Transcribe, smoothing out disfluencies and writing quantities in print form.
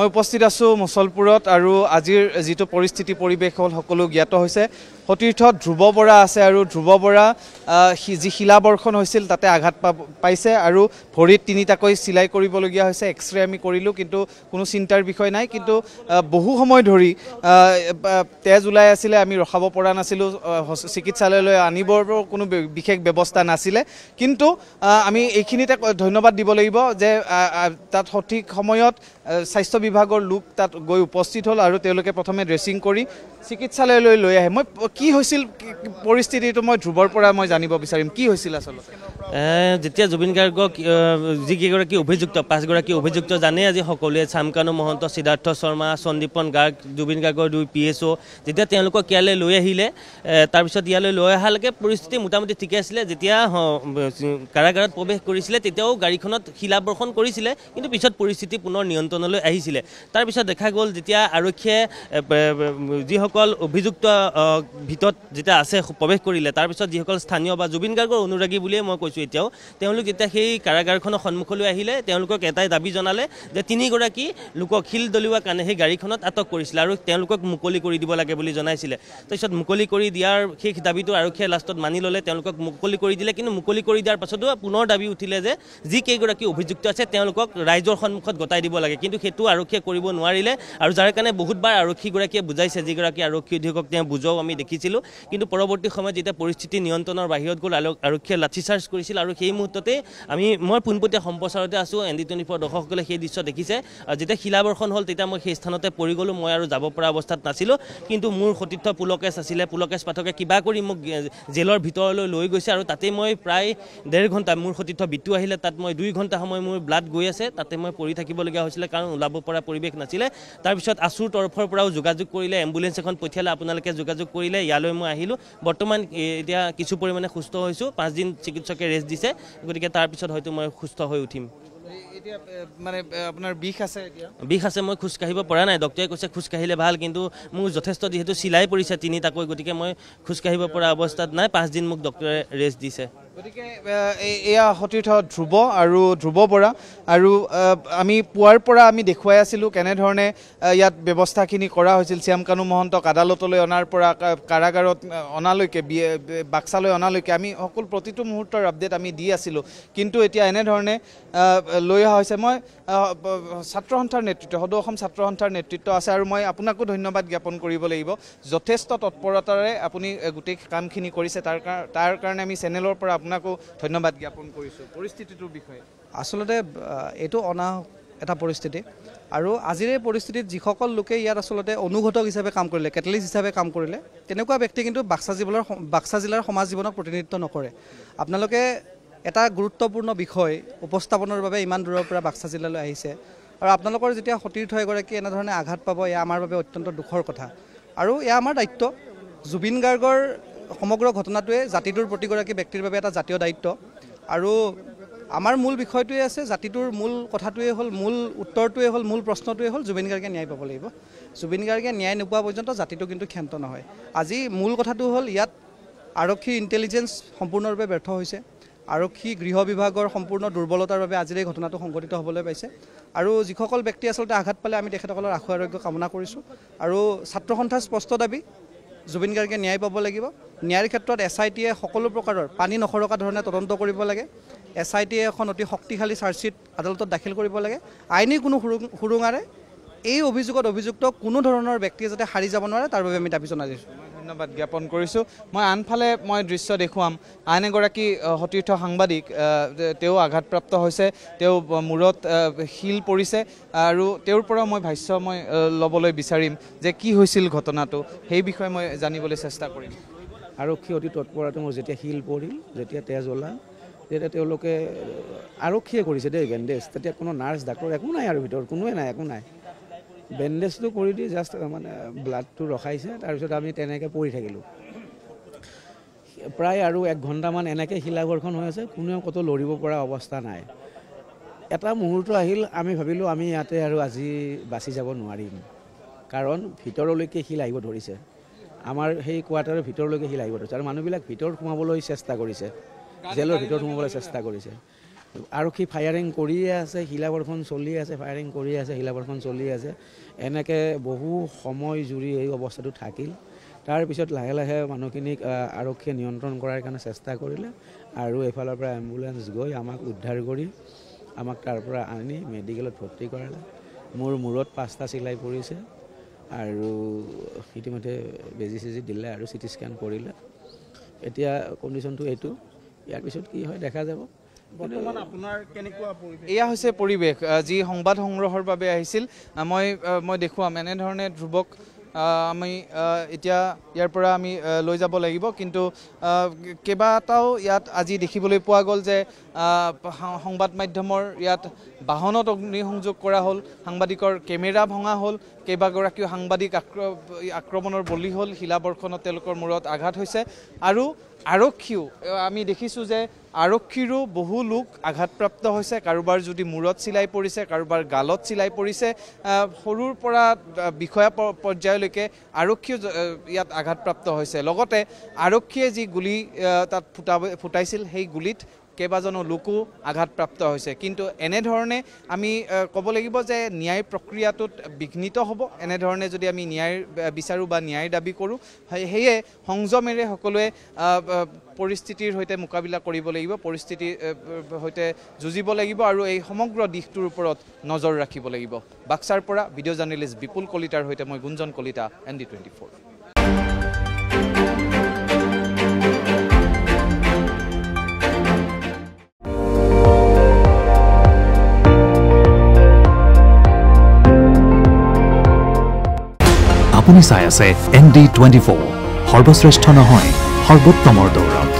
মই উপস্থিত আছোঁ মুছলপুৰত আৰু আজিৰ যিটো পৰিস্থিতি পৰিৱেশ হ'ল সকলো জ্ঞাত হৈছে। সতীৰ্থত ধ্ৰুৱ বৰা আছে আৰু ধ্ৰুৱ বৰা যি শিলাবৰ্ষণ হৈছিল তাতে আঘাত পাইছে আৰু ভৰিত তিনিটাকৈ চিলাই কৰিবলগীয়া হৈছে। এক্সৰে আমি কৰিলোঁ কিন্তু কোনো চিন্তাৰ বিষয় নাই, কিন্তু বহু সময় ধৰি তেজ ওলাই আছিলে, আমি ৰখাব পৰা নাছিলোঁ, চিকিৎসালয়লৈ আনিবৰ কোনো বিশেষ ব্যৱস্থা নাছিলে। কিন্তু আমি এইখিনিতে ধন্যবাদ দিব লাগিব যে তাত সঠিক সময়ত স্বাস্থ্য বিভাগৰ লোক তাত গৈ উপস্থিত হ'ল আৰু তেওঁলোকে প্ৰথমে ড্ৰেছিং কৰি চিকিৎসালয়লৈ লৈ আহে। মই কি হৈছিল পৰিস্থিতিটো মই ধ্ৰুৱৰ পৰা মই জানিব বিচাৰিম, কি হৈছিল আচলতে? যেতিয়া জুবিন গাৰ্গক যিকেইগৰাকী অভিযুক্ত 5গৰাকী অভিযুক্ত জানে আজি সকলোৱে, চামকানু মহন্ত, সিদ্ধাৰ্থ শৰ্মা, সন্দীপন গাৰ্গ, জুবিন গাৰ্গৰ 2 PSO, যেতিয়া তেওঁলোকক ইয়ালৈ লৈ আহিলে, তাৰপিছত ইয়ালৈ লৈ অহালৈকে পৰিস্থিতি মোটামুটি ঠিকে আছিলে। যেতিয়া কাৰাগাৰত প্ৰৱেশ কৰিছিলে তেতিয়াও গাড়ীখনত শিলাবৰ্ষণ কৰিছিলে, কিন্তু পিছত পৰিস্থিতি পুনৰ নিয়ন্ত্ৰণলৈ আহিছিলে। তাৰপিছত দেখা গ'ল যেতিয়া আৰক্ষীয়ে যিসকল অভিযুক্ত ভিতৰত যেতিয়া আছে প্ৰৱেশ কৰিলে, তাৰপিছত যিসকল স্থানীয় বা জুবিন গাৰ্গৰ অনুৰাগী বুলিয়ে মই কৈছোঁ এতিয়াও, তেওঁলোক যেতিয়া সেই কাৰাগাৰখনৰ সন্মুখলৈ আহিলে তেওঁলোকক এটাই দাবী জনালে যে 3গৰাকী লোকক শিল দলিওৱা কাৰণে সেই গাড়ীখনত আটক কৰিছিলে আৰু তেওঁলোকক মুকলি কৰি দিব লাগে বুলি জনাইছিলে। তাৰপিছত মুকলি কৰি দিয়াৰ সেই দাবীটো আৰক্ষীয়ে লাষ্টত মানি ল'লে, তেওঁলোকক মুকলি কৰি দিলে। কিন্তু মুকলি কৰি দিয়াৰ পাছতো পুনৰ দাবী উঠিলে যে যিকেইগৰাকী অভিযুক্ত আছে তেওঁলোকক ৰাইজৰ সন্মুখত গতাই দিব লাগে, কিন্তু সেইটো আৰক্ষীয়ে কৰিব নোৱাৰিলে। আৰু যাৰ কাৰণে বহুতবাৰ আৰক্ষীগৰাকীয়ে বুজাইছে, যিগৰাকী আৰক্ষী অধীক্ষক তেওঁ বুজাও আমি দেখিছিলোঁ, কিন্তু পৰৱৰ্তী সময়ত যেতিয়া পৰিস্থিতি নিয়ন্ত্ৰণৰ বাহিৰত গ'ল আৰক্ষীয়ে লাঠিচাৰ্জ কৰিছিল। আৰু সেই মুহূৰ্ততে মই পোনপটীয়া সম্প্ৰচাৰতে আছোঁ, ND24 দৰ্শকসকলে সেই দৃশ্য দেখিছে। যেতিয়া শিলাবৰ্ষণ হ'ল তেতিয়া মই সেই স্থানতে পৰি গ'লোঁ, মই আৰু যাব পৰা অৱস্থাত নাছিলোঁ। কিন্তু মোৰ সতীৰ্থ পুলকেশ আছিলে, পুলকেশ পাঠকে কিবা কৰি মোক জেলৰ ভিতৰলৈ লৈ গৈছে আৰু তাতে মই প্ৰায় 1.5 ঘণ্টা, মোৰ সতীৰ্থ বিটু আহিলে, তাত মই 2 ঘণ্টা সময় মোৰ ব্লাড গৈ আছে, তাতে মই পৰি থাকিবলগীয়া হৈছিলে কাৰণ ওলাব পৰা পৰিৱেশ নাছিলে। তাৰপিছত আছুৰ তৰফৰ পৰাও যোগাযোগ কৰিলে, এম্বুলেঞ্চ এখন পঠিয়ালে, আপোনালোকে যোগাযোগ কৰিলে, ইয়ালৈ মই আহিলোঁ। বৰ্তমান এতিয়া কিছু পৰিমাণে সুস্থ হৈছোঁ, 5 দিন চিকিৎসকে ৰেষ্ট দিছে, গতিকে তাৰপিছত হয়তো মই সুস্থ হৈ উঠিম। এতিয়া মানে আপোনাৰ বিষ আছে? বিষ আছে, মই খোজকাঢ়িব পৰা নাই। ডক্টৰে কৈছে খোজকাঢ়িলে ভাল, কিন্তু মোৰ যথেষ্ট যিহেতু চিলাই পৰিছে 3টাকৈ, গতিকে মই খোজকাঢ়িব পৰা অৱস্থাত নাই। 5 দিন মোক ডক্টৰে ৰেষ্ট দিছে। গতিকে এয়া সতীৰ্থ ধ্ৰুৱ আৰু ধ্ৰুৱ বৰা। আৰু আমি পুৱাৰ পৰা আমি দেখুৱাই আছিলোঁ কেনেধৰণে ইয়াত ব্যৱস্থাখিনি কৰা হৈছিল। শ্যামকানু মহন্তক আদালতলৈ অনাৰ পৰা কাৰাগাৰত অনালৈকে, বাক্সালৈ অনালৈকে আমি সকলো প্ৰতিটো মুহূৰ্তৰ আপডেট আমি দি আছিলোঁ। কিন্তু এতিয়া এনেধৰণে লৈ অহা হৈছে। মই ছাত্ৰ সন্থাৰ নেতৃত্ব, সদৌ অসম ছাত্ৰ সন্থাৰ নেতৃত্ব আছে আৰু মই আপোনাকো ধন্যবাদ জ্ঞাপন কৰিব লাগিব। যথেষ্ট তৎপৰতাৰে আপুনি গোটেই কামখিনি কৰিছে, তাৰ কাৰণে আমি চেনেলৰ পৰা আপোনাকো ধন্যবাদ জ্ঞাপন কৰিছোঁ। পৰিস্থিতিটোৰ বিষয়ে আচলতে এইটো অনা এটা পৰিস্থিতি, আৰু আজিৰ এই পৰিস্থিতিত যিসকল লোকে ইয়াত আচলতে অনুঘটক হিচাপে কাম কৰিলে, কেটালিষ্ট হিচাপে কাম কৰিলে, তেনেকুৱা ব্যক্তি কিন্তু বাক্সা জিলাৰ সমাজ জীৱনক প্ৰতিনিধিত্ব নকৰে। আপোনালোকে এটা গুৰুত্বপূৰ্ণ বিষয় উপস্থাপনৰ বাবে ইমান দূৰৰ পৰা বাক্সা জিলালৈ আহিছে, আৰু আপোনালোকৰ যেতিয়া সতীৰ্থ এগৰাকী এনেধৰণে আঘাত পাব, এয়া আমাৰ বাবে অত্যন্ত দুখৰ কথা। আৰু এয়া আমাৰ দায়িত্ব। জুবিন গাৰ্গৰ সমগ্ৰ ঘটনাটোৱে জাতিটোৰ প্ৰতিগৰাকী ব্যক্তিৰ বাবে এটা জাতীয় দায়িত্ব। আৰু আমাৰ মূল বিষয়টোৱে আছে, জাতিটোৰ মূল কথাটোৱে হ'ল, মূল উত্তৰটোৱে হ'ল, মূল প্ৰশ্নটোৱে হ'ল জুবিন গাৰ্গে ন্যায় পাব লাগিব। জুবিন গাৰ্গে ন্যায় নোপোৱা পৰ্যন্ত জাতিটো কিন্তু ক্ষান্ত নহয়। আজি মূল কথাটো হ'ল, ইয়াত আৰক্ষীৰ ইণ্টেলিজেঞ্চ সম্পূৰ্ণৰূপে ব্যৰ্থ হৈছে। আৰক্ষী গৃহ বিভাগৰ সম্পূৰ্ণ দুৰ্বলতাৰ বাবে আজিৰ এই ঘটনাটো সংঘটিত হ'বলৈ পাইছে। আৰু যিসকল ব্যক্তি আচলতে আঘাত পালে আমি তেখেতসকলৰ আশু আৰোগ্য কামনা কৰিছোঁ। আৰু ছাত্ৰ সন্থাৰ স্পষ্ট দাবী, জুবিন গাৰ্গে ন্যায় পাব লাগিব। ন্যায়ৰ ক্ষেত্ৰত SITয়ে সকলো প্ৰকাৰৰ পানী নসৰকা ধৰণে তদন্ত কৰিব লাগে। SITয়ে এখন অতি শক্তিশালী চাৰ্জশ্বীট আদালতত দাখিল কৰিব লাগে। আইনী কোনো সুৰুঙাৰে এই অভিযোগত অভিযুক্ত কোনো ধৰণৰ ব্যক্তিয়ে যাতে সাৰি যাব নোৱাৰে, তাৰ বাবে আমি দাবী জনাইছোঁ। ধন্যবাদ জ্ঞাপন কৰিছোঁ। মই আনফালে দৃশ্য দেখুৱাম, আন এগৰাকী সতীৰ্থ সাংবাদিক, তেওঁ আঘাতপ্ৰাপ্ত হৈছে, তেওঁ মূৰত শিল পৰিছে, আৰু তেওঁৰ পৰা মই ভাষ্য ল'বলৈ বিচাৰিম যে কি হৈছিল ঘটনাটো, সেই বিষয়ে মই জানিবলৈ চেষ্টা কৰিম। আৰক্ষী অতি তৎপৰতাৰে মোৰ যেতিয়া শিল পৰিল, যেতিয়া তেজ ওলাল, তেতিয়া তেওঁলোকে আৰক্ষীয়ে কৰিছে দেই বেণ্ডেজ, তেতিয়া কোনো নাৰ্ছ ডাক্তৰ একো নাই, আৰু ভিতৰত কোনোৱে নাই, একো নাই। বেণ্ডেজটো কৰি দি জাষ্ট মানে ব্লাডটো ৰখাইছে। তাৰপিছত আমি তেনেকৈ পৰি থাকিলোঁ প্ৰায় আৰু 1 ঘণ্টামান। এনেকৈ শিলাবৰ্ষণ হৈ আছে, কোনেও ক'তো লৰিব পৰা অৱস্থা নাই। এটা মুহূৰ্ত আহিল, আমি ভাবিলোঁ আমি ইয়াতে আৰু আজি বাচি যাব নোৱাৰিম, কাৰণ ভিতৰলৈকে শিল আহিব ধৰিছে। আমাৰ সেই কোৱাৰ্টাৰৰ ভিতৰলৈকে শিল আহিব ধৰিছে, আৰু মানুহবিলাক ভিতৰত সোমাবলৈ চেষ্টা কৰিছে, জেলৰ ভিতৰত সোমাবলৈ চেষ্টা কৰিছে। আৰক্ষী ফায়াৰিং কৰিয়ে আছে, শিলাবৰ্ষণ চলি আছে, ফায়াৰিং কৰি আছে, শিলাবৰ্ষণ চলি আছে। এনেকৈ বহু সময় জুৰি এই অৱস্থাটো থাকিল। তাৰপিছত লাহে লাহে মানুহখিনিক আৰক্ষীয়ে নিয়ন্ত্ৰণ কৰাৰ কাৰণে চেষ্টা কৰিলে আৰু এফালৰ পৰা এম্বুলেঞ্চ গৈ আমাক উদ্ধাৰ কৰি আমাক তাৰ পৰা আনি মেডিকেলত ভৰ্তি কৰালে। মোৰ মূৰত 5টা চিলাই পৰিছে আৰু ইতিমধ্যে বেজি চেজি দিলে আৰু চিটি স্কেন কৰিলে। এতিয়া কণ্ডিশ্যনটো এইটো, ইয়াৰ পিছত কি হয় দেখা যাব। বৰ্তমান আপোনাৰ কেনেকুৱা পৰিৱেশ? এয়া হৈছে পৰিৱেশ যি সংবাদ সংগ্ৰহৰ বাবে আহিছিল। মই দেখুৱাম এনেধৰণে ধ্ৰুৱক আমি এতিয়া ইয়াৰ পৰা আমি লৈ যাব লাগিব, কিন্তু কেইবাটাও ইয়াত আজি দেখিবলৈ পোৱা গ'ল যে সংবাদ মাধ্যমৰ ইয়াত বাহনত অগ্নিসংযোগ কৰা হ'ল, সাংবাদিকৰ কেমেৰা ভঙা হ'ল, কেইবাগৰাকীও সাংবাদিক আক্ৰমণৰ বলি হ'ল, শিলাবৰ্ষণত তেওঁলোকৰ মূৰত আঘাত হৈছে আৰু আৰক্ষীও আমি দেখিছোঁ যে আৰক্ষীৰো বহু লোক আঘাতপ্ৰাপ্ত হৈছে। কাৰোবাৰ যদি মূৰত চিলাই পৰিছে, কাৰোবাৰ গালত চিলাই পৰিছে, সৰুৰ পৰা বিষয়া পৰ্যায়লৈকে আৰক্ষীও ইয়াত আঘাতপ্ৰাপ্ত হৈছে। লগতে আৰক্ষীয়ে যি গুলি তাত ফুটাইছিল সেই গুলিত কেইবাজনো লোকো আঘাতপ্ৰাপ্ত হৈছে। কিন্তু এনেধৰণে আমি ক'ব লাগিব যে ন্যায় প্ৰক্ৰিয়াটোত বিঘ্নিত হ'ব এনেধৰণে যদি আমি ন্যায় বিচাৰোঁ বা ন্যায় দাবী কৰোঁ। সেয়ে সংযমেৰে সকলোৱে পৰিস্থিতিৰ সৈতে মোকাবিলা কৰিব লাগিব, পৰিস্থিতিৰ সৈতে যুঁজিব লাগিব আৰু এই সমগ্ৰ দিশটোৰ ওপৰত নজৰ ৰাখিব লাগিব। বাক্সাৰ পৰা ভিডিঅ' জাৰ্নেলিষ্ট বিপুল কলিতাৰ সৈতে মই গুঞ্জন কলিতা, ND24। আপুনি চাই আছে ND24, সৰ্বশ্ৰেষ্ঠ নহয় সৰ্বোত্তমৰ দৌৰত।